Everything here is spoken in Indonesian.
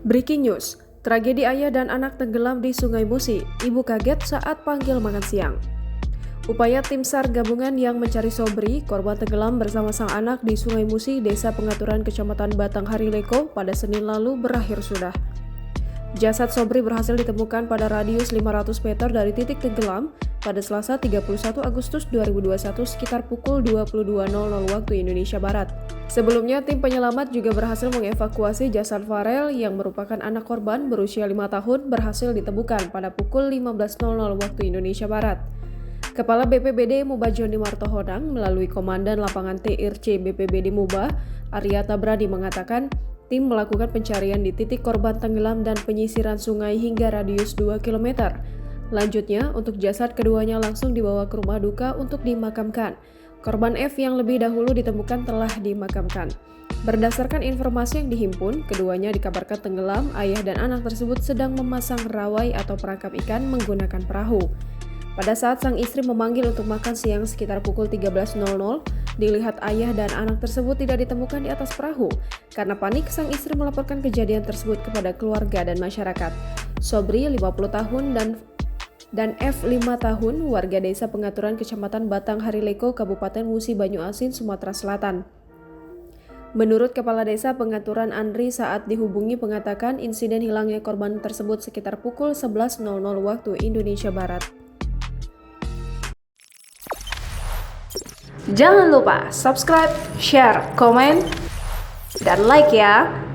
Breaking news, tragedi ayah dan anak tenggelam di Sungai Musi. Ibu kaget saat panggil makan siang. Upaya tim SAR gabungan yang mencari Sobri, korban tenggelam bersama sang anak di Sungai Musi, Desa Pengaturan Kecamatan Batanghari Leko pada Senin lalu berakhir sudah. Jasad Sobri berhasil ditemukan pada radius 500 meter dari titik tenggelam pada Selasa 31 Agustus 2021 sekitar pukul 22.00 waktu Indonesia Barat. Sebelumnya, tim penyelamat juga berhasil mengevakuasi jasad Farel yang merupakan anak korban berusia 5 tahun berhasil ditemukan pada pukul 15.00 waktu Indonesia Barat. Kepala BPBD Muba Joni Martohodang melalui Komandan Lapangan TRC BPBD Muba, Arya Tabradi mengatakan, tim melakukan pencarian di titik korban tenggelam dan penyisiran sungai hingga radius 2 km. Lanjutnya, untuk jasad keduanya langsung dibawa ke rumah duka untuk dimakamkan. Korban F yang lebih dahulu ditemukan telah dimakamkan. Berdasarkan informasi yang dihimpun, keduanya dikabarkan tenggelam. Ayah dan anak tersebut sedang memasang rawai atau perangkap ikan menggunakan perahu. Pada saat sang istri memanggil untuk makan siang sekitar pukul 13.00, dilihat ayah dan anak tersebut tidak ditemukan di atas perahu. Karena panik, sang istri melaporkan kejadian tersebut kepada keluarga dan masyarakat. Sobri, 50 tahun, dan F, 5 tahun, warga Desa Pengaturan Kecamatan Batanghari Leko, Kabupaten Musi Banyuasin, Sumatera Selatan. Menurut Kepala Desa Pengaturan Andri saat dihubungi mengatakan insiden hilangnya korban tersebut sekitar pukul 11.00 waktu Indonesia Barat. Jangan lupa subscribe, share, komen, dan like ya!